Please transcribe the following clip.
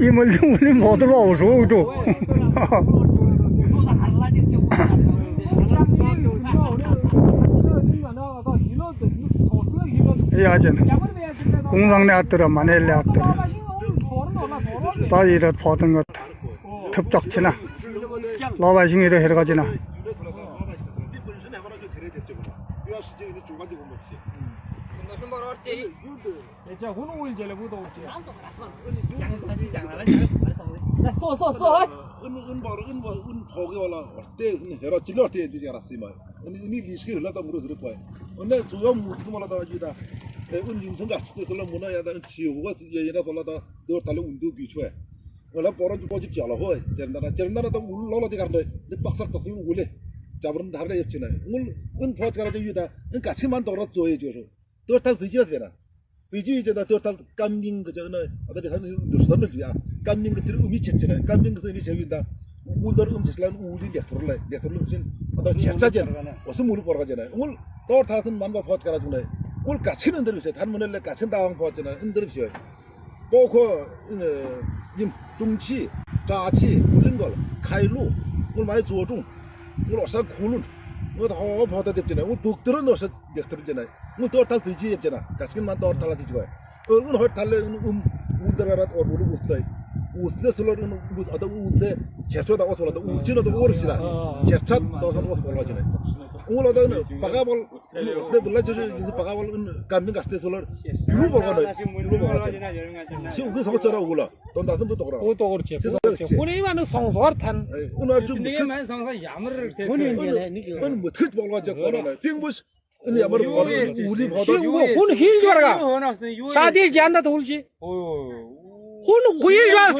你们毛都老熟着。呀，真工厂俩得了，만에俩得了，다 이래 보던 것 습작치나,老百姓이래 해가지나. wala boron ju poji jala hoy jernana to ul lolo de garde de baksak to ule jabran dharle yechina un phot kara je yuda un kachiman to ro joye jo to tal viji vena viji je da to tal kamning ge jana ada de han dursan ju ya kamning ge tir umi chechina kamning ge ni jeyunda ulder jislan uli de torle sin ada chercha jen osum ul porga jena ul to thasun manba phot kara june ul kachinen der bise han monelle kachin daang phot jena un der bise包括冬气、扎气，我扔过了，开路，我买左种，我老山窟窿，我好跑到这边来，我不得了，那是这边来，我多tal飞机这边来，但是man多tal的这个，我好tal了，我得了，我不是来，我是那时候我是ada我是切出的，我说了，我今天都我是来，切出到时候我跑了进来。我老的바가볼 내 불러주지 바가볼 감민 갔을 때 유로 버거든 유로 버거든 지금 그 성처럼 올라 돈 다든 못 돌아 또 그렇지 우리만 성소탄 오늘 좀 내만 성사 야물을 대고 뭐 특 벌어 가지고 거라 띵부스 근데 야물 우리 보다 혼 힐줘라 사디 지안다 돌지 혼 구일 줄 알았어